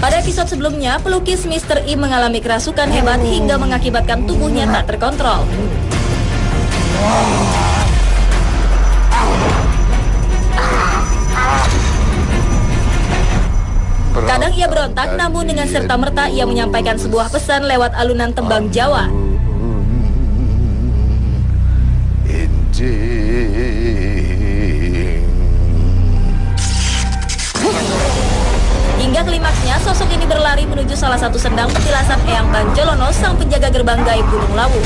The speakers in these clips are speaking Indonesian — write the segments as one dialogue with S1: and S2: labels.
S1: Pada episode sebelumnya, pelukis Mr. I mengalami kerasukan hebat hingga mengakibatkan tubuhnya tak terkontrol. Kadang ia berontak, namun dengan serta-merta ia menyampaikan sebuah pesan lewat alunan tembang Jawa. Hingga klimaksnya, sosok ini berlari menuju salah satu sendang petilasan Eyang Banjolono, sang penjaga gerbang gaib Gunung Lawu.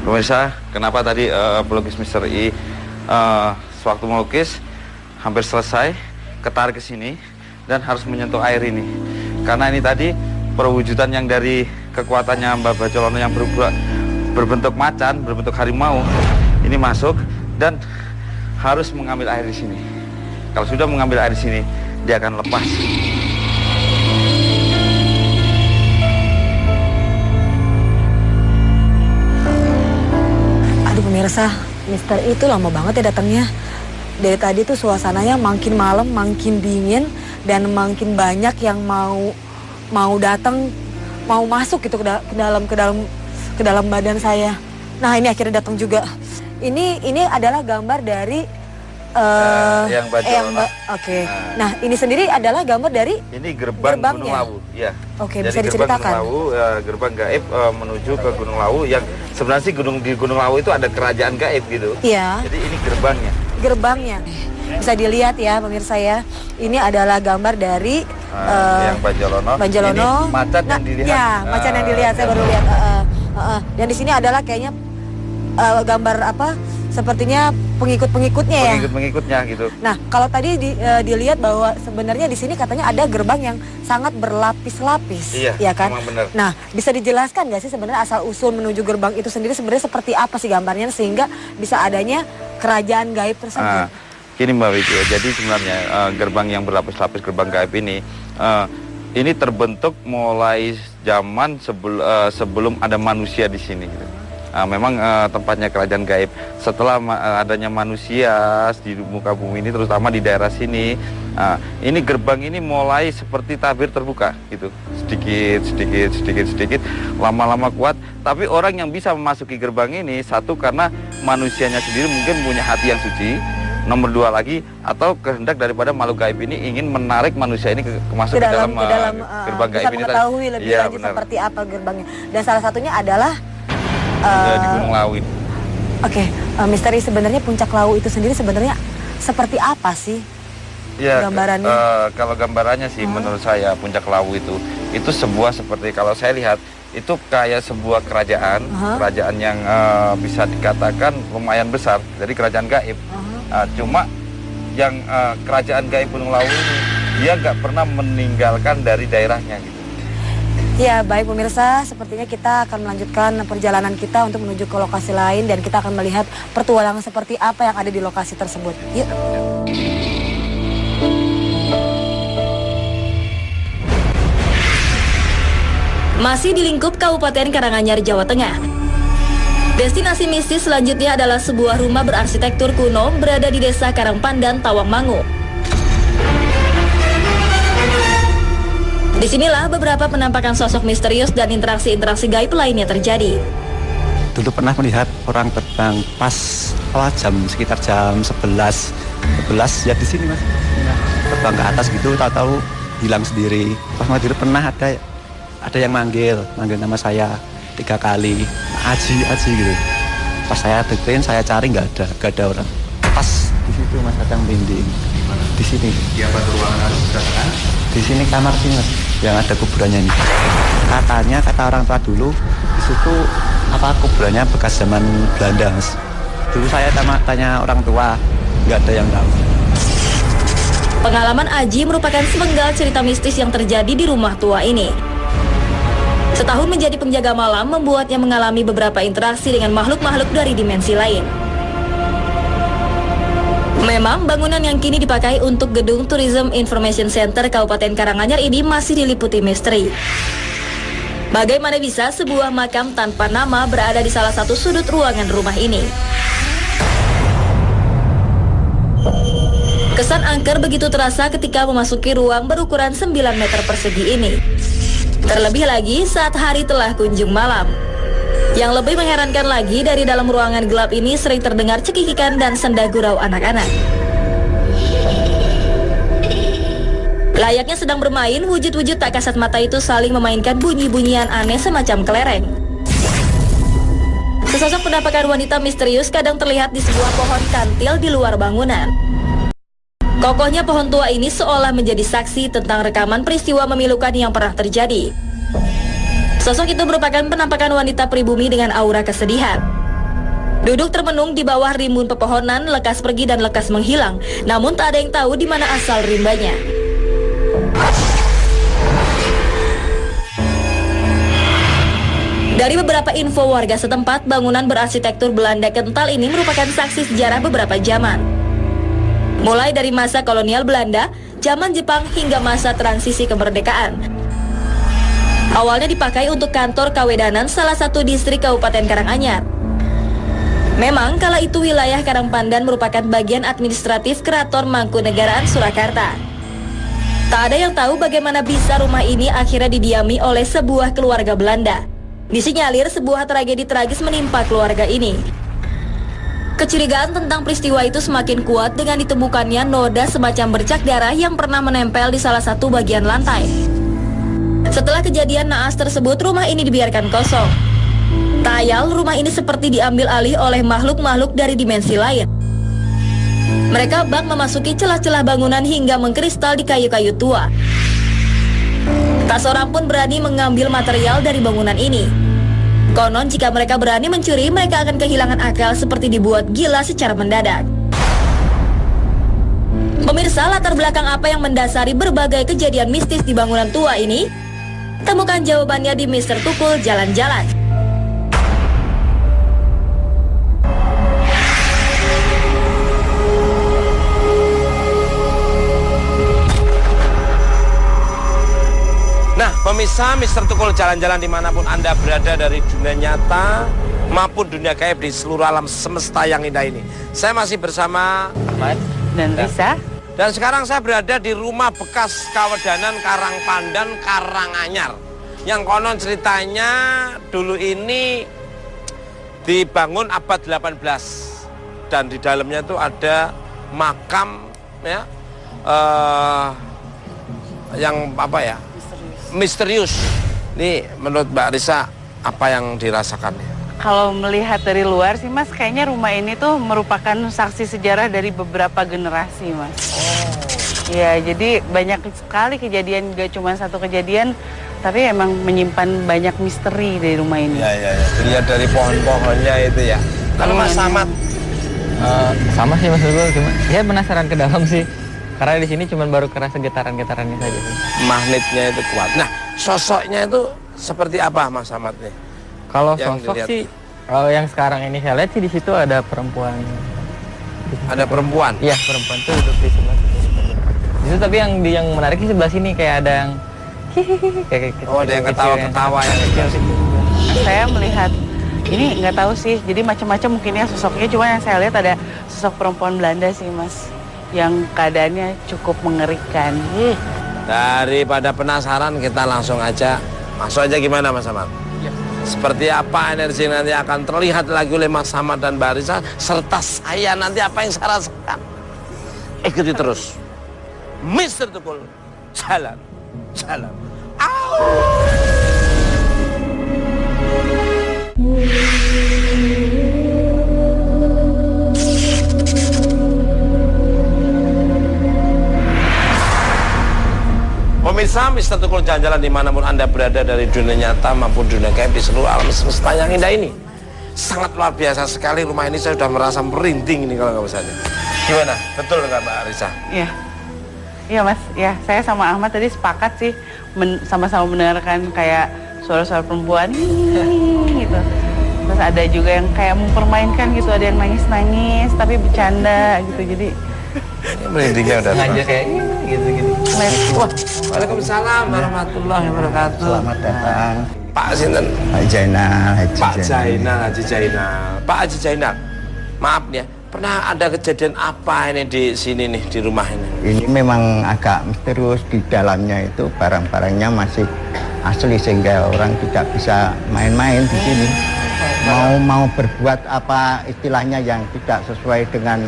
S2: Pemirsa, kenapa tadi pelukis Mr. I sewaktu melukis hampir selesai, ketarik ke sini dan harus menyentuh air ini. Karena ini tadi perwujudan yang dari kekuatannya Mbah Bajolono yang berbentuk macan, berbentuk harimau, ini masuk dan harus mengambil air di sini. Kalau sudah mengambil air di sini, dia akan lepas.
S3: Pemirsa, Mr. I itu lama banget ya datangnya. Dari tadi tuh suasananya makin malam, makin dingin, dan makin banyak yang mau datang, mau masuk gitu ke dalam badan saya. Nah, ini akhirnya datang juga. Ini adalah gambar dari
S2: Eyang Banjolono.
S3: Oke. Nah, ini sendiri adalah gambar dari
S2: gerbang Gunung Lawu. Ya.
S3: Oke,
S2: jadi
S3: bisa diceritakan.
S2: Gerbang Gunung Lawu, gerbang gaib menuju ke Gunung Lawu yang sebenarnya sih di Gunung Lawu itu ada kerajaan gaib gitu.
S3: Iya.
S2: Jadi ini gerbangnya.
S3: Gerbangnya. Bisa dilihat ya pemirsa ya. Ini adalah gambar dari
S2: Eyang Banjolono. Ini macan yang dilihat.
S3: Ya, macan yang dilihat. Saya baru lihat. Dan di sini adalah kayaknya gambar apa? Sepertinya pengikut-pengikutnya ya.
S2: Pengikut-pengikutnya gitu.
S3: Nah, kalau tadi dilihat bahwa sebenarnya di sini katanya ada gerbang yang sangat berlapis-lapis,
S2: iya,
S3: ya kan?
S2: Memang benar.
S3: Nah, bisa dijelaskan nggak sih sebenarnya asal usul menuju gerbang itu sendiri sebenarnya seperti apa sih gambarnya sehingga bisa adanya kerajaan gaib tersebut?
S2: Gini Mbak Wiki, jadi sebenarnya gerbang yang berlapis-lapis, gerbang gaib ini terbentuk mulai zaman sebelum ada manusia di sini. Gitu. Memang tempatnya kerajaan gaib. Setelah adanya manusia di muka bumi ini, terutama di daerah sini, ini gerbang ini mulai seperti tabir terbuka gitu, sedikit, lama-lama kuat. Tapi orang yang bisa memasuki gerbang ini, satu karena manusianya sendiri mungkin punya hati yang suci. Nomor dua lagi, atau kehendak daripada makhluk gaib ini ingin menarik manusia ini masuk ke dalam gerbang gaib ini.
S3: Bisa mengetahui lebih lanjut seperti apa gerbangnya. Dan salah satunya adalah
S2: di Gunung Lawu.
S3: Oke, misteri sebenarnya puncak Lawu itu sendiri sebenarnya seperti apa sih gambarannya?
S2: Kalau gambarannya sih menurut saya puncak Lawu itu sebuah seperti kalau saya lihat itu kayak sebuah kerajaan yang bisa dikatakan lumayan besar dari kerajaan gaib. Cuma yang kerajaan gaib Gunung Lawu ini dia nggak pernah meninggalkan dari daerahnya gitu.
S3: Ya, baik pemirsa, sepertinya kita akan melanjutkan perjalanan kita untuk menuju ke lokasi lain dan kita akan melihat petualangan seperti apa yang ada di lokasi tersebut. Yuk.
S1: Masih di lingkup Kabupaten Karanganyar, Jawa Tengah. Destinasi mistis selanjutnya adalah sebuah rumah berarsitektur kuno berada di Desa Karangpandan, Tawangmangu. Disinilah beberapa penampakan sosok misterius dan interaksi-interaksi gaib lainnya terjadi.
S4: Dulu pernah melihat orang terbang pas sekitar jam 11 ya di sini Mas. Terbang ke atas gitu, tahu-tahu hilang sendiri. Pas maghrib pernah ada yang manggil nama saya 3 kali, Aji gitu. Pas saya dengerin, saya cari nggak ada orang. Pas di situ Mas, ada yang merinding di sini.
S5: Di apa ruangan harus kedatangan?
S4: Di sini kamar sih mas, yang ada kuburannya ini. Katanya kata orang tua dulu di situ kuburannya bekas zaman Belanda mas. Dulu saya tanya orang tua, nggak ada yang tahu.
S1: Pengalaman Aji merupakan sepenggal cerita mistis yang terjadi di rumah tua ini. Setahun menjadi penjaga malam membuatnya mengalami beberapa interaksi dengan makhluk-makhluk dari dimensi lain. Memang bangunan yang kini dipakai untuk gedung Tourism Information Center Kabupaten Karanganyar ini masih diliputi misteri. Bagaimana bisa sebuah makam tanpa nama berada di salah satu sudut ruangan rumah ini? Kesan angker begitu terasa ketika memasuki ruang berukuran 9 meter persegi ini. Terlebih lagi saat hari telah kunjung malam. Yang lebih mengherankan lagi, dari dalam ruangan gelap ini sering terdengar cekikikan dan senda gurau anak-anak. Layaknya sedang bermain, wujud-wujud tak kasat mata itu saling memainkan bunyi-bunyian aneh semacam kelereng. Sesosok penampakan wanita misterius kadang terlihat di sebuah pohon kantil di luar bangunan. Kokohnya pohon tua ini seolah menjadi saksi tentang rekaman peristiwa memilukan yang pernah terjadi. Sosok itu merupakan penampakan wanita pribumi dengan aura kesedihan. Duduk termenung di bawah rimbun pepohonan, lekas pergi dan lekas menghilang, namun tak ada yang tahu di mana asal rimbanya. Dari beberapa info warga setempat, bangunan berarsitektur Belanda kental ini merupakan saksi sejarah beberapa zaman. Mulai dari masa kolonial Belanda, zaman Jepang hingga masa transisi kemerdekaan. Awalnya dipakai untuk kantor Kawedanan salah satu distrik Kabupaten Karanganyar. Memang kala itu wilayah Karangpandan merupakan bagian administratif Keraton Mangkunegaraan Surakarta. Tak ada yang tahu bagaimana bisa rumah ini akhirnya didiami oleh sebuah keluarga Belanda. Disinyalir sebuah tragedi tragis menimpa keluarga ini. Kecurigaan tentang peristiwa itu semakin kuat dengan ditemukannya noda semacam bercak darah yang pernah menempel di salah satu bagian lantai. Setelah kejadian naas tersebut, rumah ini dibiarkan kosong. Tayal, rumah ini seperti diambil alih oleh makhluk-makhluk dari dimensi lain. Mereka bak memasuki celah-celah bangunan hingga mengkristal di kayu-kayu tua. Tak seorang pun berani mengambil material dari bangunan ini. Konon jika mereka berani mencuri, mereka akan kehilangan akal seperti dibuat gila secara mendadak. Pemirsa, latar belakang apa yang mendasari berbagai kejadian mistis di bangunan tua ini? Temukan jawabannya di Mister Tukul Jalan-Jalan.
S5: Nah, pemirsa Mister Tukul Jalan-Jalan dimanapun Anda berada dari dunia nyata maupun dunia gaib di seluruh alam semesta yang indah ini. Saya masih bersama Ahmad
S6: dan Risa.
S5: Dan sekarang saya berada di rumah bekas Kawedanan Karangpandan Karanganyar. Yang konon ceritanya dulu ini dibangun abad 18. Dan di dalamnya itu ada makam ya, yang apa ya? Misterius. Nih menurut Mbak Risa apa yang dirasakannya?
S6: Kalau melihat dari luar sih Mas, kayaknya rumah ini tuh merupakan saksi sejarah dari beberapa generasi Mas. Ya, jadi banyak sekali kejadian, gak cuma satu kejadian, tapi emang menyimpan banyak misteri dari rumah ini.
S5: Ya. Dilihat dari pohon-pohonnya itu ya. Kalau Mas Samad?
S7: Sama sih Mas Tukul, cuma ya penasaran ke dalam sih. Karena di sini cuma baru kerasa getaran-getarannya saja sih.
S5: Magnetnya itu kuat. Nah, sosoknya itu seperti apa Mas Samad nih?
S7: Kalau sosok sih, kalau yang sekarang ini saya lihat sih di situ ada perempuan.
S5: Ada perempuan?
S7: Iya, perempuan tuh duduk di sebelah situ. Di situ tapi yang menarik di sebelah sini kayak ada yang kayak kecil,
S5: ada yang ketawa-ketawa yang kecil sih.
S6: Saya melihat ini nggak tahu sih, jadi macam-macam mungkinnya sosoknya. Cuma yang saya lihat ada sosok perempuan Belanda sih Mas, yang keadaannya cukup mengerikan.
S5: Daripada penasaran, kita langsung aja masuk aja. Gimana Mas Samad? Seperti apa energi nanti akan terlihat lagi oleh Mas Samad dan Mbak Risa, serta saya nanti apa yang saya rasakan. Ikuti terus Mister Tukul Jalan-Jalan. Mister Tukul jalan-jalan dimanapun Anda berada dari dunia nyata maupun dunia gaib di seluruh alam semesta yang indah ini. Sangat luar biasa sekali rumah ini, saya sudah merasa merinding ini kalau nggak usahanya. Gimana? Betul nggak Mbak Risa?
S6: Iya. Iya Mas, ya saya sama Ahmad tadi sepakat sih sama-sama mendengarkan kayak suara-suara perempuan gitu. Terus ada juga yang kayak mempermainkan gitu, ada yang nangis-nangis tapi bercanda gitu. Jadi
S5: merindingnya udah
S7: sengaja kayak gitu.
S5: Wah, waalaikumsalam warahmatullahi wabarakatuh.
S8: Selamat datang.
S5: Pak Sinten.
S8: Haji Jainal.
S5: Pak Jainal, Haji Jainal. Pak Haji Jainal, maaf ya, pernah ada kejadian apa ini di sini nih, di rumah ini?
S8: Ini memang agak misterius, di dalamnya itu barang-barangnya masih asli sehingga orang tidak bisa main-main di sini. Mau berbuat apa istilahnya yang tidak sesuai dengan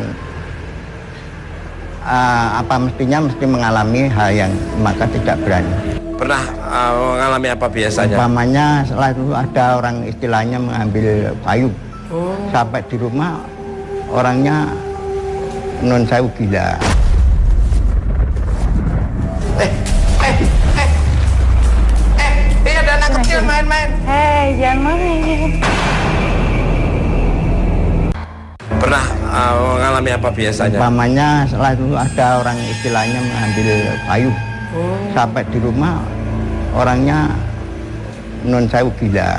S8: apa mestinya, mesti mengalami hal yang maka tidak berani.
S5: Pernah mengalami apa biasanya?
S8: Umpamanya selalu ada orang istilahnya mengambil kayu. Sampai di rumah orangnya non sewu gila.
S5: Ada anak kecil main-main.
S6: hei jangan main.
S5: Pernah mengalami apa biasanya?
S8: Umpamanya selalu ada orang istilahnya mengambil kayu. Sampai di rumah orangnya non sewu gila.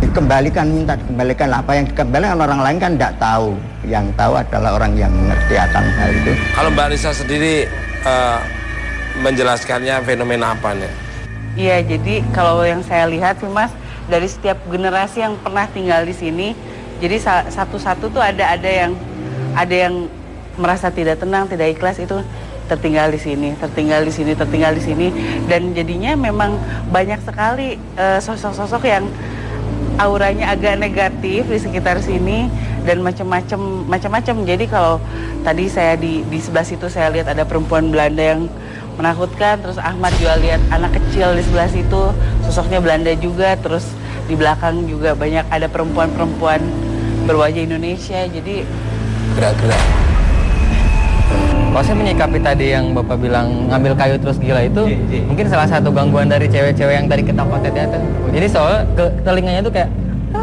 S8: Minta dikembalikan, apa yang dikembalikan orang lain kan tidak tahu. Yang tahu adalah orang yang mengerti akan hal itu.
S5: Kalau Mbak Risa sendiri menjelaskannya fenomena apa nih?
S6: Iya, jadi kalau yang saya lihat sih Mas, dari setiap generasi yang pernah tinggal di sini, jadi satu-satu tuh ada yang merasa tidak tenang, tidak ikhlas, itu tertinggal di sini, tertinggal di sini, dan jadinya memang banyak sekali sosok-sosok yang auranya agak negatif di sekitar sini dan macam-macam. Jadi kalau tadi saya di sebelah situ saya lihat ada perempuan Belanda yang menakutkan, terus Ahmad juga lihat anak kecil di sebelah situ, sosoknya Belanda juga, terus di belakang juga banyak ada perempuan-perempuan berwajah Indonesia, jadi
S5: Gerak-gerak.
S7: Kalau saya menyikapi tadi yang Bapak bilang ngambil kayu terus gila itu, mungkin salah satu gangguan dari cewek-cewek yang tadi ketakutan itu. Jadi soalnya telinganya tuh kayak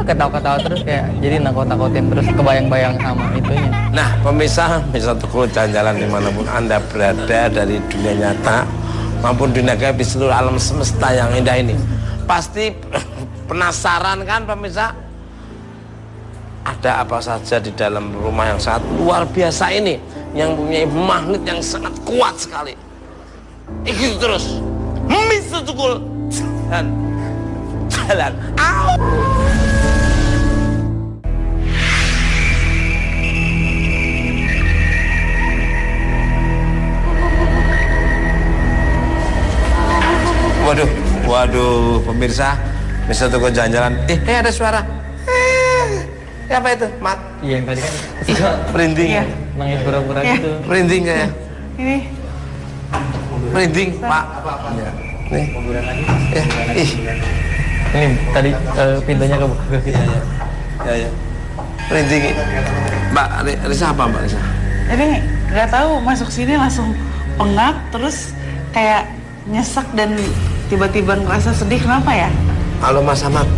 S7: ketawa-ketawa terus, kayak jadi nakut-nakutin terus, kebayang-bayang sama itunya.
S5: Nah, pemirsa Tukul jalan-jalan dimanapun Anda berada dari dunia nyata maupun dunia gaib di seluruh alam semesta yang indah ini, pasti penasaran kan pemirsa? Ada apa saja di dalam rumah yang sangat luar biasa ini, yang punya magnet yang sangat kuat sekali. Ikuti terus Mister Tukul dan jalan. Au! Waduh, pemirsa, Mister Tukul jalan-jalan. Ada suara. Apa itu, Mat?
S7: Iya, yang tadi kan
S5: Merinding.
S6: Iya.
S7: nangis pura-pura gitu.
S5: Merinding saya.
S6: ini
S5: Merinding, Pak. Nih.
S7: Ini tadi pintunya kebuka ke kita.
S5: Ya. Merinding. Mbak Risa apa, Mbak Risa?
S6: Jadi nggak tahu masuk sini langsung pengap, terus kayak nyesek dan tiba-tiba ngerasa sedih, kenapa ya?
S5: Halo Mas Ahmad.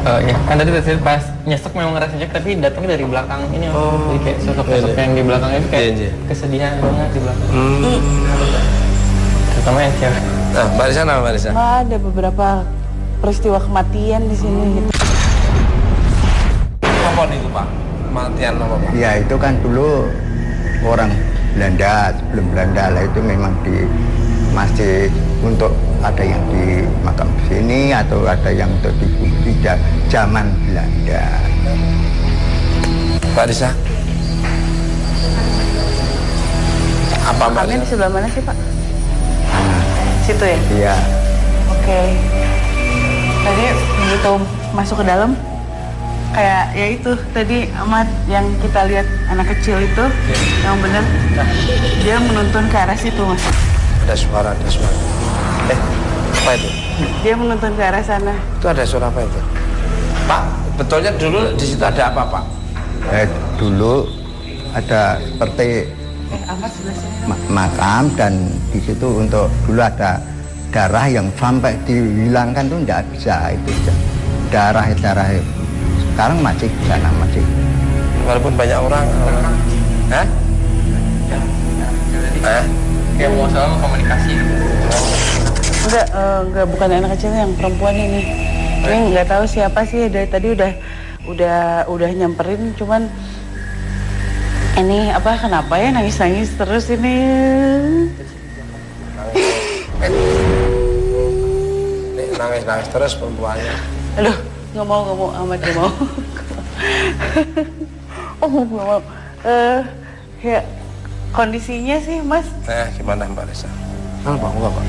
S7: Ya, kan tadi pas nyesek memang ngerasa nyesek, tapi datangnya dari belakang ini. Jadi kayak sosok-sosok yang di belakang itu kayak kesedihan banget di belakang. Terutama yang cewek.
S5: Nah, Mbak Risa nama Mbak Risa?
S6: Ada beberapa peristiwa kematian di sini gitu.
S5: Apa itu, Pak? Kematian apa, Pak?
S8: Ya itu kan dulu orang Belanda, sebelum Belanda lah itu memang masih untuk ada yang di makam sini atau ada yang untuk di zaman Belanda.
S5: Mbak Risa? Apa Mbak
S6: Makamnya di
S5: Risa?
S6: sebelah mana sih Pak? Situ ya?
S8: Iya.
S6: Oke. Tadi begitu masuk ke dalam, kayak ya itu tadi Ahmad yang kita lihat anak kecil itu, yang benar dia menuntun ke arah situ Mas.
S5: Ada suara. Apa itu?
S6: Dia menuntun ke arah sana.
S5: Itu ada suara apa itu? Pak, betulnya dulu di situ ada apa, Pak?
S8: Dulu ada seperti
S6: Ahmad sebelah sini.
S8: makam, dan di situ untuk dulu ada darah yang sampai dihilangkan tuh nggak bisa itu darah sekarang masih di sana masih.
S5: Walaupun banyak orang. Hah?
S7: Kayak mau soal komunikasi gitu.
S6: Enggak, bukan anak kecil, yang perempuan ini. Ini nggak tahu siapa sih, dari tadi udah nyamperin, cuman ini apa, kenapa ya nangis terus ini?
S5: Nangis terus perempuannya.
S6: Aduh, nggak mau, Ahmad nggak mau. Oh, nggak mau. Ya kondisinya sih, Mas.
S5: Gimana Mbak Risa? Enggak, Pak.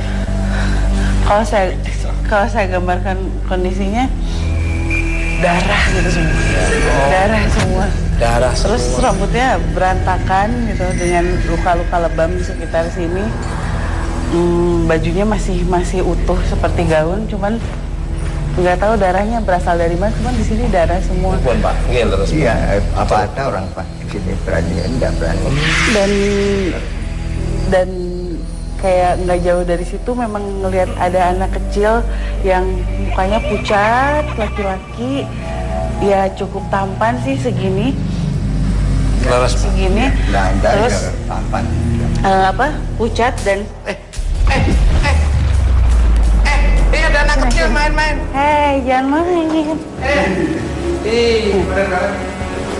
S6: Kalau saya gambarkan kondisinya, darah gitu semua. Darah semua. Terus rambutnya berantakan gitu dengan luka-luka lebam di sekitar sini. Bajunya masih utuh seperti gaun, cuman nggak tahu darahnya berasal dari mana, cuman di sini darah semua.
S5: Bukan Pak, terus.
S8: Iya, apa ada orang Pak di sini berani, enggak berani.
S6: Dan kayak nggak jauh dari situ memang ngelihat ada anak kecil yang mukanya pucat, laki-laki, ya cukup tampan sih segini. Segini. Terus
S8: tampan.
S6: Pucat dan
S5: Ini ada anak kecil main-main.
S6: Hei, jangan main.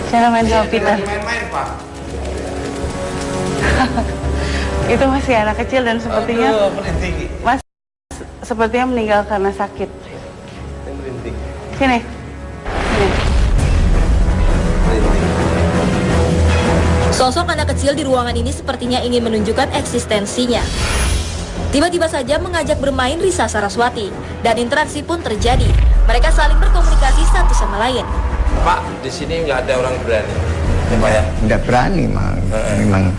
S6: Jangan main sama Peter.
S5: Main-main, Pak.
S6: Itu masih anak kecil dan sepertinya sepertinya meninggal karena sakit. Sini.
S1: Sosok anak kecil di ruangan ini sepertinya ingin menunjukkan eksistensinya. Tiba-tiba saja mengajak bermain Risa Saraswati, dan interaksi pun terjadi. Mereka saling berkomunikasi satu sama lain.
S5: Pak, di sini nggak ada orang berani. Ya, Pak ya?
S8: Nggak berani memang.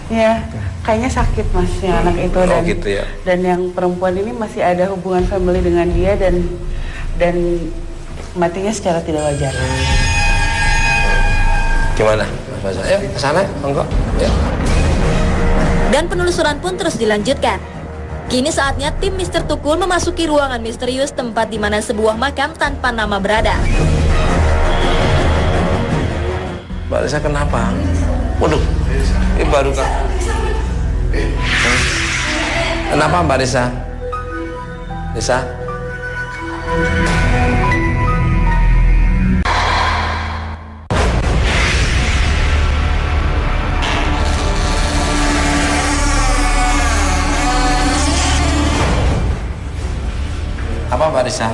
S6: Ya, kayaknya sakit Mas ya anak itu,
S5: gitu ya.
S6: Dan yang perempuan ini masih ada hubungan family dengan dia dan matinya secara tidak wajar.
S5: Gimana, Mas Faisal? Ayo ke sana, monggo. Ya.
S1: Dan penelusuran pun terus dilanjutkan. Kini saatnya tim Mr. Tukul memasuki ruangan misterius, tempat di mana sebuah makam tanpa nama berada.
S5: Mbak Risa kenapa? Waduh, ini baru kan. Kenapa Mbak Risa? Risa? Apa Mbak Risa?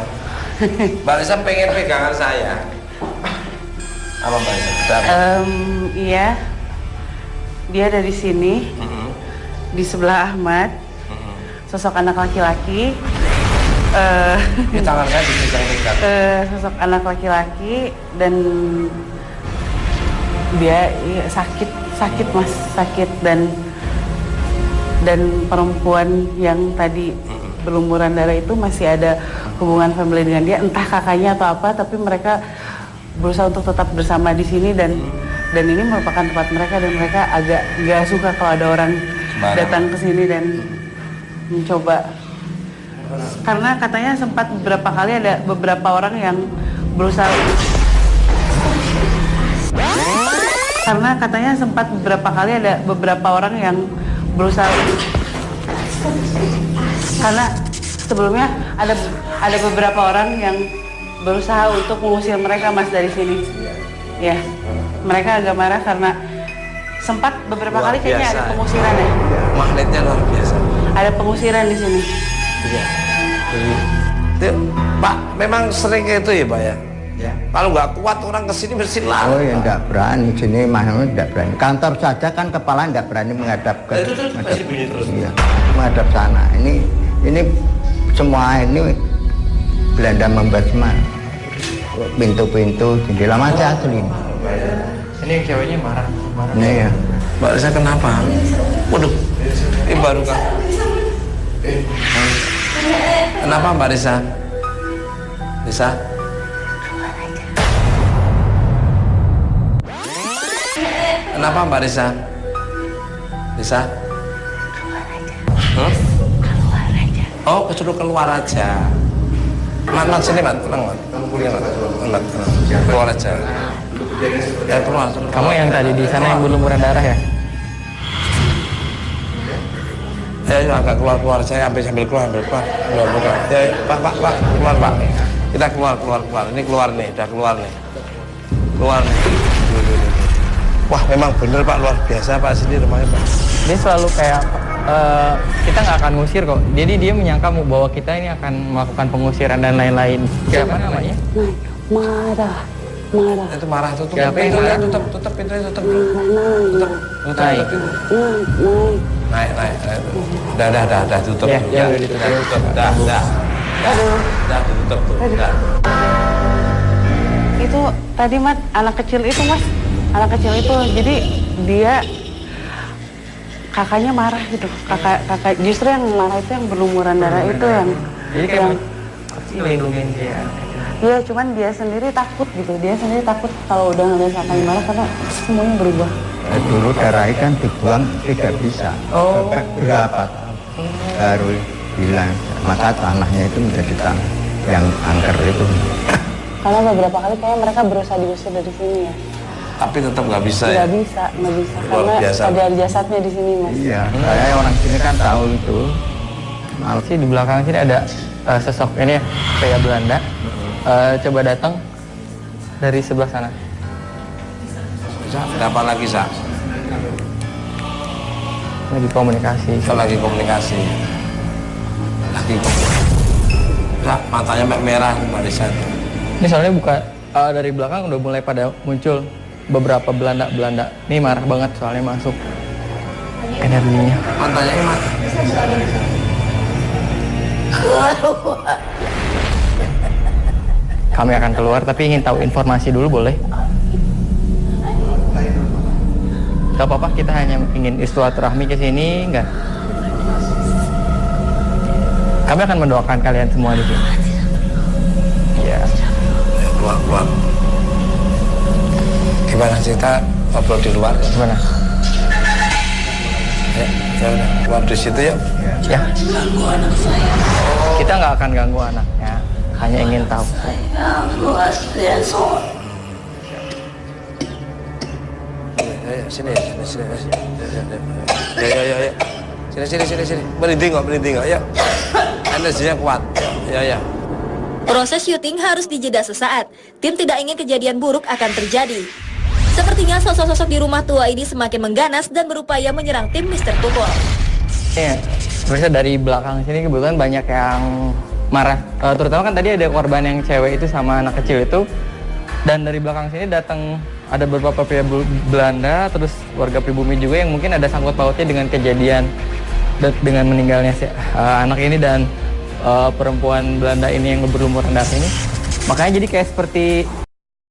S5: Mbak Risa pengen pegangan saya. Apa Mbak Risa?
S6: Iya. Dia dari sini. Di sebelah Ahmad. Sosok anak laki-laki.
S5: Di tangan saya dipegang-pegang.
S6: Sosok anak laki-laki dan dia sakit Mas, sakit dan perempuan yang tadi berlumuran darah itu masih ada hubungan family dengan dia, entah kakaknya atau apa, tapi mereka berusaha untuk tetap bersama di sini dan ini merupakan tempat mereka, dan mereka agak gak suka kalau ada orang datang ke sini dan mencoba, karena katanya sempat beberapa kali ada beberapa orang yang berusaha karena sebelumnya ada beberapa orang yang berusaha untuk mengusir mereka Mas dari sini. Ya, mereka agak marah karena sempat beberapa kali kayaknya ada pengusiran ya.
S5: Magnetnya luar biasa.
S6: Ada pengusiran di sini.
S5: Iya. Pak, memang sering kayak itu ya Pak ya? Ya. Kalau nggak kuat orang kesini mesti lari.
S8: Oh ya nggak berani, sini mahal nggak berani. Kantor saja kan kepala nggak berani menghadap ke.
S5: Itu masih bunyi terus.
S8: Iya, menghadap sana. Ini semua ini Belanda membuat semua pintu-pintu jendela masih asli.
S7: Ini yang ceweknya marah.
S8: Ini ya.
S5: Mbak Risa kenapa? Waduh, ini baru kan. Kenapa Mbak Risa? Risa? Kenapa Mbak Risa? Bisa? Hmm? Oh, suruh keluar aja. Mat, sini Mat, tenang Mat. Mat, keluar aja. Ya keluar.
S7: Kamu yang tadi di sana yang berlumuran darah ya?
S5: Ya, agak keluar. Saya sambil keluar. Ya, Pak, keluar Pak. Kita keluar. Ini keluar nih, udah keluar nih. Wah, memang bener Pak, luar biasa Pak sini rumahnya Pak.
S7: Dia selalu kayak kita nggak akan ngusir kok. Jadi dia menyangka bahwa kita ini akan melakukan pengusiran dan lain-lain. Siapa namanya?
S6: Marah.
S5: Itu marah, tutup
S7: Siapa yang
S5: pintunya,
S7: marah?
S5: tutup pintunya, tutup.
S7: Naik.
S5: Naik. Udah tutup.
S7: Ya, udah ditutup.
S5: Udah ditutup tuh. Udah.
S6: Itu tadi Mat, anak kecil itu Mas. Anak kecil itu, jadi dia kakaknya marah gitu. Kakak justru yang marah itu yang berlumuran darah itu yang.
S7: Jadi kayak melindungi dia.
S6: Iya, cuman dia sendiri takut gitu. Dia sendiri takut kalau udah ngeliat kakaknya marah karena semuanya berubah.
S8: Dulu darah kan dibuang tidak bisa. Sampai berapa baru bilang, maka tanahnya itu menjadi tanah yang angker itu.
S6: Karena beberapa kali kayak mereka berusaha diusir dari sini ya.
S5: Tapi tetap nggak bisa ya.
S6: Nggak bisa.
S5: Luar
S6: Karena
S5: biasa.
S6: ada jasadnya di sini Mas.
S8: Iya, saya orang sini kan tahu itu.
S7: Sih di belakang sini ada sosok ini ya, pria Belanda. Coba datang dari sebelah sana.
S5: Ada apa lagi, Sa?
S7: Lagi komunikasi.
S5: Lagi komunikasi. Nah, matanya merah Mbak Desa.
S7: Ini soalnya bukan dari belakang udah mulai pada muncul beberapa Belanda. Ini marah banget soalnya masuk energinya.
S5: Matanya emak.
S7: Kami akan keluar tapi ingin tahu informasi dulu boleh? Gak apa-apa, kita hanya ingin istilaturahmi ke sini, enggak? Kami akan mendoakan kalian semua di sini. Ya.
S5: Keluar. Gimana cerita ngobrol di luar?
S7: Gimana?
S5: Ya udah, keluar di situ yuk.
S7: Ya. Kita nggak akan ganggu anaknya, hanya ingin tahu.
S5: Sini. Ya. Sini. Merinding kok, yuk. Energinya kuat. Ya.
S1: Proses syuting harus dijeda sesaat. Tim tidak ingin kejadian buruk akan terjadi. Sepertinya sosok-sosok di rumah tua ini semakin mengganas dan berupaya menyerang tim Mr. Tukul.
S7: Iya, sebenarnya dari belakang sini kebetulan banyak yang marah. Terutama kan tadi ada korban yang cewek itu sama anak kecil itu. Dan dari belakang sini datang ada beberapa pria Belanda, terus warga pribumi juga yang mungkin ada sangkut pautnya dengan kejadian dengan meninggalnya anak ini dan perempuan Belanda ini yang berlumuran darah ini. Makanya jadi kayak seperti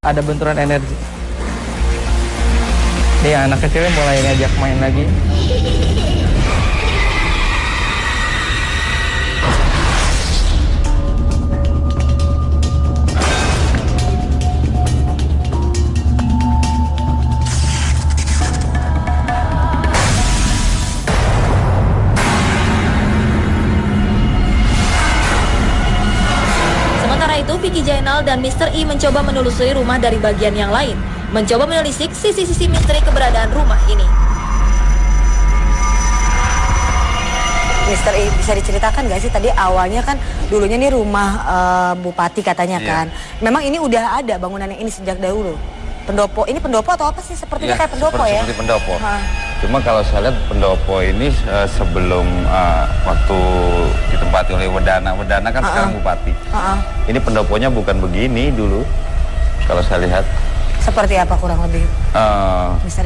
S7: ada benturan energi. Nih anak kecilnya mulai ngajak main lagi.
S1: Vicky Jainal dan Mr. I mencoba menelusuri rumah dari bagian yang lain, mencoba menelisik sisi-sisi misteri keberadaan rumah ini.
S3: Mr. I, bisa diceritakan nggak sih tadi awalnya kan dulunya nih rumah bupati katanya kan. Memang ini udah ada bangunan yang ini sejak dahulu. Pendopo, ini pendopo atau apa sih? Sepertinya kayak pendopo ya?
S2: Seperti pendopo. Cuma kalau saya lihat pendopo ini sebelum waktu ditempati oleh Wedana kan sekarang bupati. Ini pendoponya bukan begini dulu, kalau saya lihat.
S3: Seperti apa kurang lebih?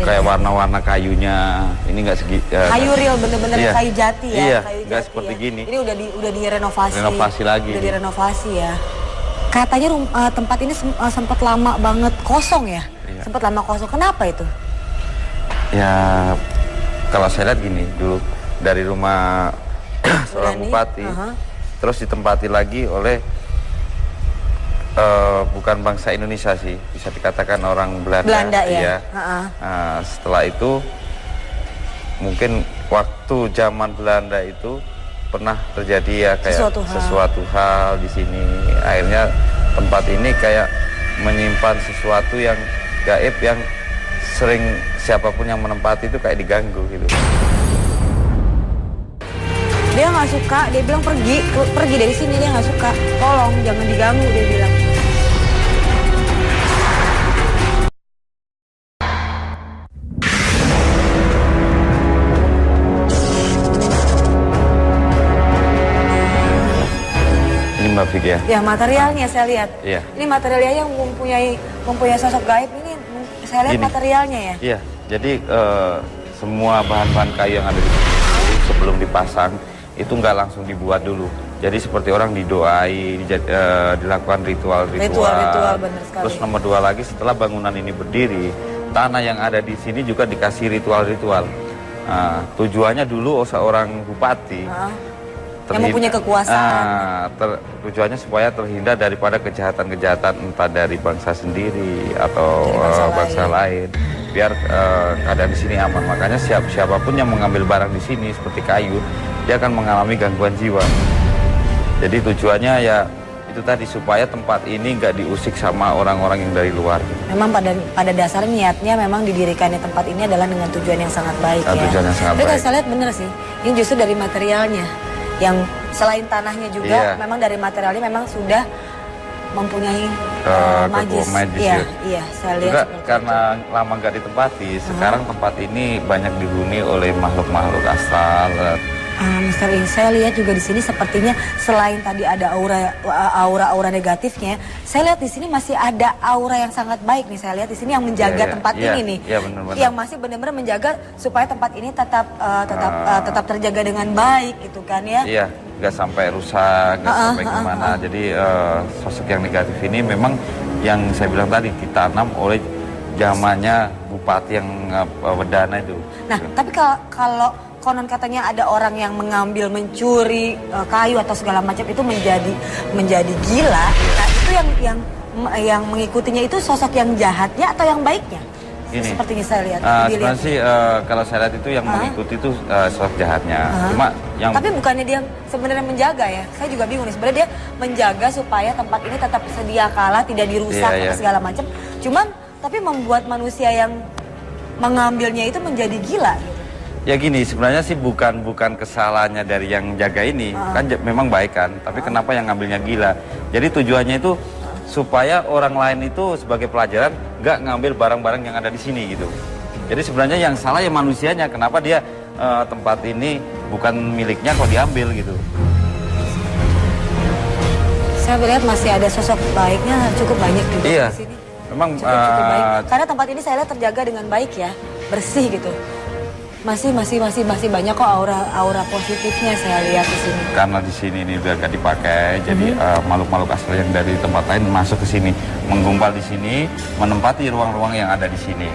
S2: Kayak warna-warna kayunya, ini nggak segi.
S3: Kayu real, bener-bener kayu jati ya?
S2: Iya,
S3: kayu
S2: nggak
S3: jati
S2: seperti
S3: ya.
S2: gini.
S3: Ini udah direnovasi.
S2: Renovasi lagi.
S3: Udah direnovasi ya. Katanya tempat ini sempat lama banget kosong ya? Iya. Sempat lama kosong. Kenapa itu?
S2: Ya, kalau saya lihat gini dulu dari rumah seorang bupati, terus ditempati lagi oleh bukan bangsa Indonesia sih, bisa dikatakan orang Belanda
S3: ya.
S2: Setelah itu mungkin waktu zaman Belanda itu pernah terjadi ya kayak sesuatu hal di sini. Akhirnya tempat ini kayak menyimpan sesuatu yang gaib yang sering siapapun yang menempati itu kayak diganggu gitu.
S3: Dia nggak suka, dia bilang pergi dari sini, dia nggak suka. Tolong jangan diganggu, dia bilang.
S2: Ini Mbak Vicky ya?
S3: Ya materialnya saya lihat.
S2: Iya.
S3: Ini materialnya yang mempunyai sosok gaib ini, saya lihat materialnya ya.
S2: Iya, jadi semua bahan-bahan kayu yang ada di sini sebelum dipasang itu nggak langsung dibuat dulu. Jadi seperti orang didoai, dilakukan ritual-ritual.
S3: Benar sekali.
S2: Terus nomor 2 lagi, setelah bangunan ini berdiri, tanah yang ada di sini juga dikasih ritual-ritual. Tujuannya dulu seorang bupati
S3: yang mempunyai kekuasaan.
S2: Tujuannya supaya terhindar daripada kejahatan-kejahatan entah dari bangsa sendiri atau bangsa lain. Biar keadaan di sini aman. Makanya siapapun yang mengambil barang di sini seperti kayu, dia akan mengalami gangguan jiwa. Jadi tujuannya ya itu tadi supaya tempat ini nggak diusik sama orang-orang yang dari luar.
S3: Memang pada dasarnya niatnya memang didirikannya tempat ini adalah dengan tujuan yang sangat baik ya.
S2: Tujuan yang sangat
S3: baik.
S2: baik.
S3: Saya lihat benar sih. Ini justru dari materialnya yang selain tanahnya juga memang dari materialnya memang sudah mempunyai magis. Iya, saya lihat.
S2: Juga karena lama nggak ditempati, sekarang tempat ini banyak dihuni oleh makhluk-makhluk astral.
S3: Mr. Ing, saya lihat juga di sini sepertinya selain tadi ada aura negatifnya, saya lihat di sini masih ada aura yang sangat baik nih. Saya lihat di sini yang menjaga tempat ini nih, yang masih benar-benar menjaga supaya tempat ini tetap terjaga dengan baik, gitu kan ya? Iya,
S2: nggak sampai rusak, nggak sampai gimana. Jadi sosok yang negatif ini memang yang saya bilang tadi ditanam oleh zamannya bupati yang Wedana itu.
S3: Nah, tapi kalau konon katanya ada orang yang mencuri kayu atau segala macam itu menjadi gila. Nah, itu yang mengikutinya itu sosok yang jahatnya atau yang baiknya?
S2: Ini
S3: sepertinya saya lihat.
S2: Sebenarnya sih kalau saya lihat itu yang mengikuti itu sosok jahatnya. Cuma yang
S3: tapi bukannya dia sebenarnya menjaga ya? Saya juga bingung nih. Sebenarnya dia menjaga supaya tempat ini tetap sedia kala, tidak dirusak atau segala macam. Cuman tapi membuat manusia yang mengambilnya itu menjadi gila.
S2: Ya gini, sebenarnya sih bukan kesalahannya dari yang jaga ini, kan memang baik kan, tapi kenapa yang ngambilnya gila? Jadi tujuannya itu supaya orang lain itu sebagai pelajaran nggak ngambil barang-barang yang ada di sini gitu. Jadi sebenarnya yang salah ya manusianya, kenapa dia tempat ini bukan miliknya kok diambil gitu.
S3: Saya lihat masih ada sosok baiknya cukup banyak juga di sini.
S2: Memang
S3: cukup baik. Karena tempat ini saya lihat terjaga dengan baik ya, bersih gitu. Masih banyak kok aura positifnya saya lihat di sini.
S2: Karena di sini ini udah gak dipakai, jadi makhluk-makhluk asal yang dari tempat lain masuk ke sini, menggumpal di sini, menempati ruang-ruang yang ada di sini.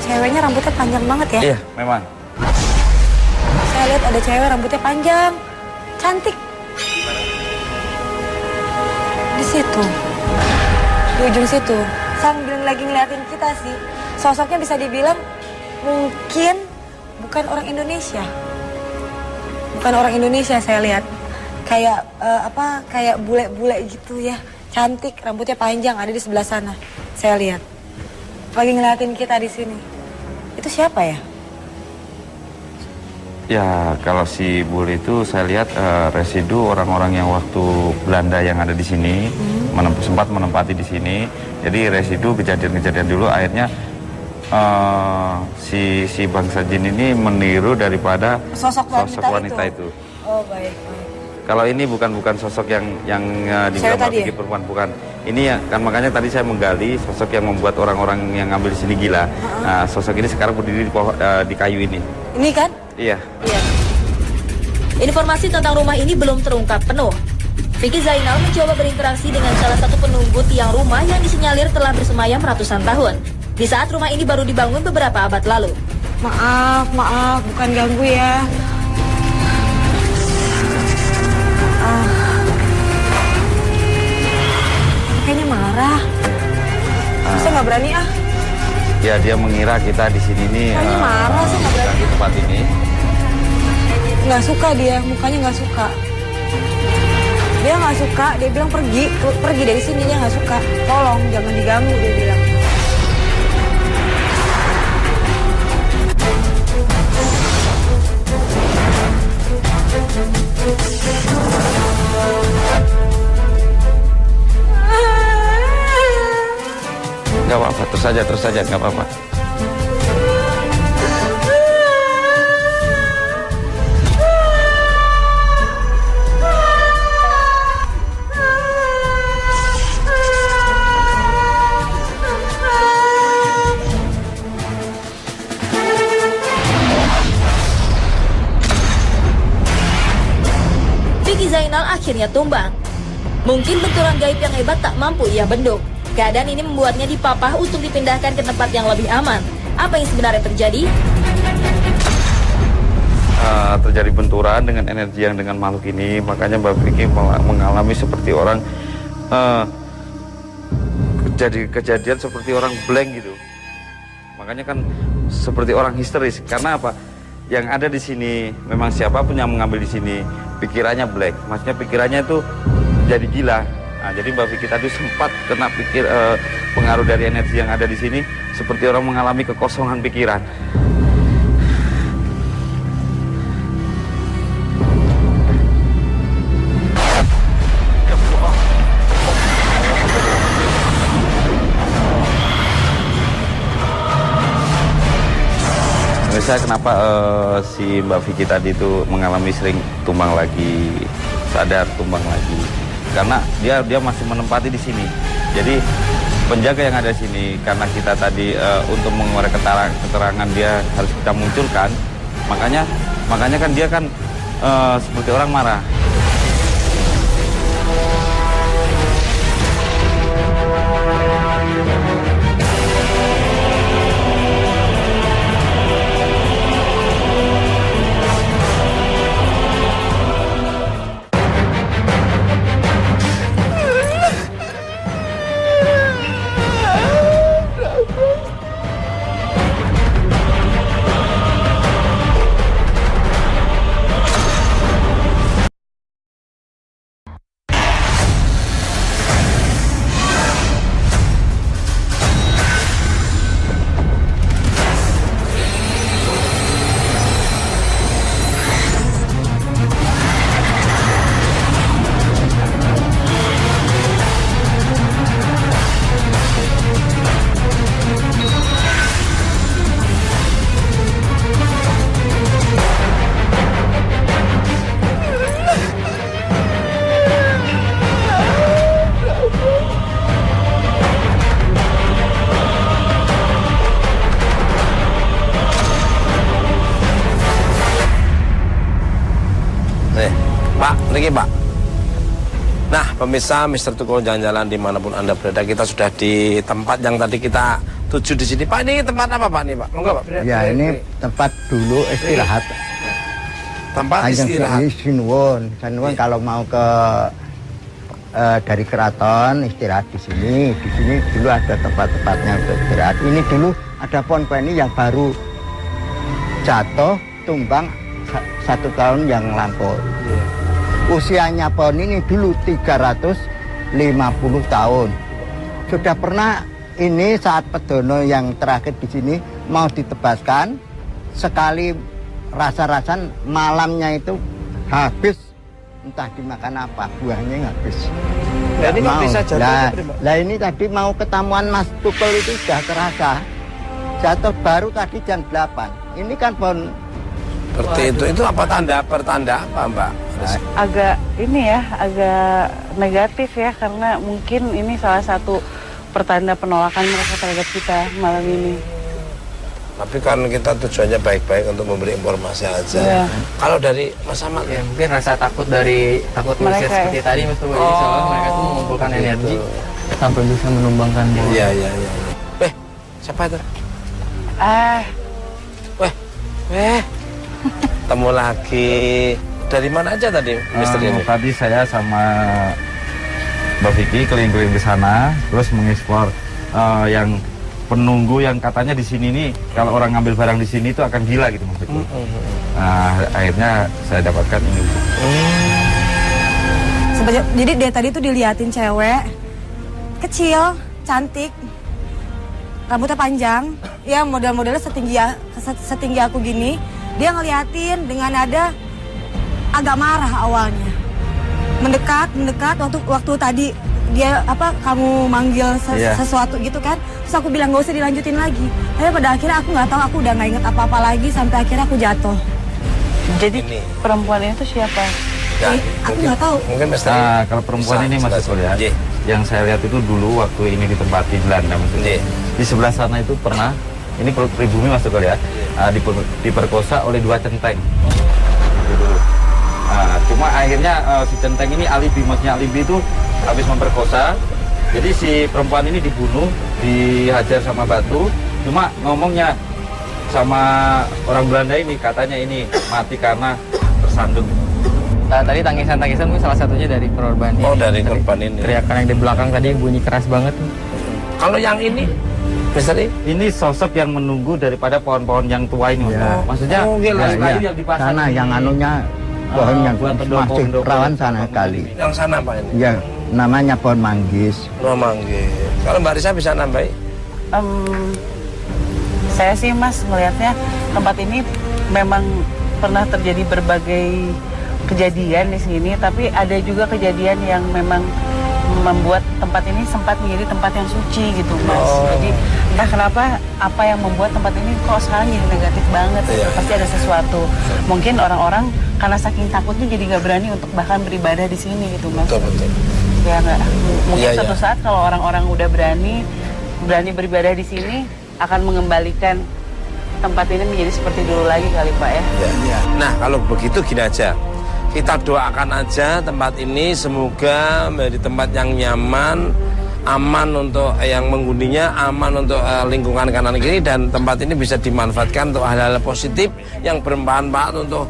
S3: Ceweknya rambutnya panjang banget ya?
S2: Iya, memang.
S3: Saya lihat ada cewek rambutnya panjang, cantik. Di situ, di ujung situ, sambil lagi ngeliatin kita sih. Sosoknya bisa dibilang mungkin bukan orang Indonesia. Bukan orang Indonesia saya lihat. Kayak kayak bule-bule gitu ya. Cantik, rambutnya panjang ada di sebelah sana. Saya lihat. Lagi ngeliatin kita di sini. Itu siapa ya?
S2: Ya, kalau si bule itu saya lihat residu orang-orang yang waktu Belanda yang ada di sini sempat menempati di sini. Jadi residu kejadian-kejadian dulu akhirnya si bangsa jin ini meniru daripada sosok wanita itu.
S3: Oh baik.
S2: Kalau ini bukan sosok yang digambar pikir perempuan, bukan. Ini ya kan makanya tadi saya menggali sosok yang membuat orang-orang yang ngambil di sini gila. Nah, sosok ini sekarang berdiri di kayu ini.
S3: Ini kan?
S2: Iya.
S1: Informasi tentang rumah ini belum terungkap penuh. Vicky Zainal mencoba berinteraksi dengan salah satu penunggu tiang rumah yang disinyalir telah bersemayam ratusan tahun. Di saat rumah ini baru dibangun beberapa abad lalu.
S3: Maaf, bukan ganggu ya. Kayaknya marah. Saya nggak berani
S2: Ya dia mengira kita di sini nih
S3: Mukanya marah sih, nggak berani.
S2: di tempat ini.
S3: Nggak suka dia, mukanya nggak suka. Dia nggak suka, dia bilang pergi dari sini, dia nggak suka. Tolong jangan diganggu, dia bilang.
S2: Nggak apa-apa, terus saja, nggak apa-apa.
S1: Vicky Zainal akhirnya tumbang. Mungkin benturan gaib yang hebat tak mampu ia bendung. Keadaan ini membuatnya dipapah untuk dipindahkan ke tempat yang lebih aman. Apa yang sebenarnya terjadi?
S2: Terjadi benturan dengan energi yang dengan makhluk ini, makanya Mbak Vicky mengalami seperti orang kejadian seperti orang blank gitu. Makanya kan seperti orang histeris. Karena apa? Yang ada di sini memang siapapun yang mengambil di sini pikirannya blank. Maksudnya pikirannya itu jadi gila. Nah, jadi Mbak Vicky tadi sempat kena pengaruh dari energi yang ada di sini, seperti orang mengalami kekosongan pikiran. Saya kenapa si Mbak Vicky tadi itu mengalami sering tumbang lagi, sadar tumbang lagi. Karena dia masih menempati di sini. Jadi penjaga yang ada di sini, karena kita tadi untuk mengeluarkan keterangan dia harus kita munculkan, makanya kan dia kan seperti orang marah.
S5: Niki Pak. Nah pemirsa Mr. Tukul jalan-jalan dimanapun Anda berada, kita sudah di tempat yang tadi kita tuju di sini. Pak, ini tempat apa Pak nih Pak? Monggo Pak.
S8: Ya ini tempat dulu istirahat.
S5: Tempat istirahat.
S8: Sinuwun kalau mau ke dari keraton istirahat di sini. Di sini dulu ada tempat-tempatnya untuk istirahat. Ini dulu ada pohon ini yang baru jatuh tumbang 1 tahun yang lampau. Usianya pohon ini dulu 350 tahun. Sudah pernah ini saat Pedono yang terakhir di sini mau ditebaskan, sekali rasa-rasan malamnya itu habis, entah dimakan apa, buahnya nggak habis.
S5: Nah, ini kok bisa jatuh?
S8: Nah ini tadi mau ketemuan Mas Tukul itu sudah terasa. Jatuh baru tadi jam 8. Ini kan pohon
S5: seperti itu apa pertanda apa Mbak?
S6: Agak agak negatif ya, karena mungkin ini salah satu pertanda penolakan mereka terhadap kita malam ini.
S5: Tapi kan kita tujuannya baik-baik untuk memberi informasi aja. Ya. Kalau dari Mas Ahmad
S7: ya mungkin rasa takut mereka seperti tadi Mas Tuh. Jadi soalnya mereka tuh mengumpulkan energi sampai bisa menumbangkan dia.
S5: Iya. Siapa itu? Temu lagi. Dari mana aja tadi misteri ini?
S2: Tadi saya sama Mbak Vicky keliling-keliling ke sana, terus mengeksplor yang penunggu yang katanya di sini nih kalau orang ngambil barang di sini itu akan gila gitu Mas Teguh. Nah, akhirnya saya dapatkan ini.
S3: Jadi dari tadi tuh diliatin cewek kecil, cantik, rambutnya panjang, ya model-modelnya setinggi aku gini. Dia ngeliatin dengan nada agak marah awalnya. Mendekat waktu tadi dia kamu manggil sesuatu gitu kan. Terus aku bilang gak usah dilanjutin lagi. Tapi pada akhirnya aku nggak tahu, aku udah nggak inget apa-apa lagi sampai akhirnya aku jatuh.
S6: Jadi perempuan itu siapa?
S3: Aku nggak tahu.
S5: Mungkin
S2: Nah, kalau perempuan ini Mas Teguh ya, yang saya lihat itu dulu waktu ini ditempati di Belanda Mas Teguh. Di sebelah sana itu pernah, ini pribumi Mas Teguh ya, diperkosa oleh 2 centeng. Cuma akhirnya si centeng ini alibi, maksudnya alibi itu habis memperkosa. Jadi si perempuan ini dibunuh, dihajar sama batu. Cuma ngomongnya sama orang Belanda ini, katanya ini mati karena tersandung.
S7: Tadi tangisan-tangisan mungkin salah satunya dari korban ini.
S5: Oh, dari korban ini.
S7: Teriakan yang di belakang tadi bunyi keras banget.
S5: Kalau yang ini, Misteri?
S2: Ini sosok yang menunggu daripada pohon-pohon yang tua ini.
S8: Ya.
S2: Maksudnya kayu yang dipasang
S8: sana
S2: ini.
S8: yang anunya pohon yang
S2: buat
S8: masih
S2: pendukung
S8: perawan sana kali.
S5: Yang sana Pak ini?
S8: Ya, namanya pohon manggis.
S5: Oh, manggis. Kalau Mbak Risa bisa nambahin?
S6: Saya sih Mas melihatnya tempat ini memang pernah terjadi berbagai kejadian di sini, tapi ada juga kejadian yang memang membuat tempat ini sempat menjadi tempat yang suci gitu Mas. Jadi entah kenapa apa yang membuat tempat ini kok sekarang jadi negatif banget. Pasti ada sesuatu. Mungkin orang-orang karena saking takutnya jadi nggak berani untuk bahkan beribadah di sini gitu Mas.
S5: Betul.
S6: Ya nggak. Mungkin suatu saat kalau orang-orang udah berani beribadah di sini akan mengembalikan tempat ini menjadi seperti dulu lagi kali Pak ya.
S5: Nah kalau begitu gini aja. Kita doakan aja tempat ini semoga menjadi tempat yang nyaman, aman untuk yang menghuninya, aman untuk lingkungan kanan kiri, dan tempat ini bisa dimanfaatkan untuk hal-hal positif yang bermanfaat untuk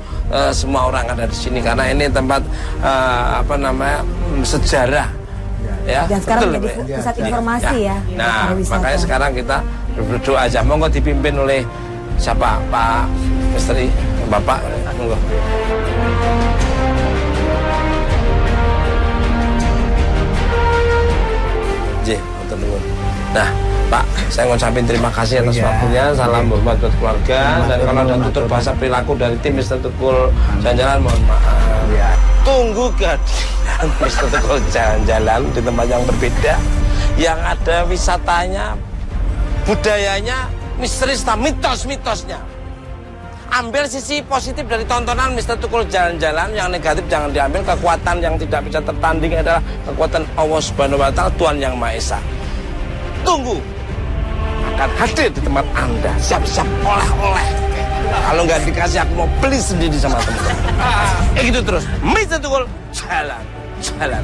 S5: semua orang ada di sini, karena ini tempat sejarah. Ya,
S3: dan sekarang
S5: betul,
S3: menjadi pusat informasi ya.
S5: Nah, makanya sekarang kita berdoa aja. Monggo dipimpin oleh siapa? Pak Misteri, Bapak. Monggo. Nah, Pak, saya ngucapin terima kasih atas waktunya. Salam hormat buat keluarga. Dan kalau ada tutur bahasa perilaku dari tim Mr. Tukul Jalan-Jalan, mohon maaf. Tunggu kehadiran Mr. Tukul Jalan-Jalan di tempat yang berbeda, yang ada wisatanya, budayanya, misteri-misteri, mitos-mitosnya. Ambil sisi positif dari tontonan Mr. Tukul Jalan-Jalan, yang negatif jangan diambil. Kekuatan yang tidak bisa tertanding adalah kekuatan Allah Subhanahu wa Ta'ala, Tuhan Yang Maha Esa. Tunggu akan hadir di tempat Anda. Siap-siap oleh-oleh. Kalau nggak dikasih, aku mau beli sendiri sama teman-teman. Gitu terus. Mr. Tukul Jalan-Jalan.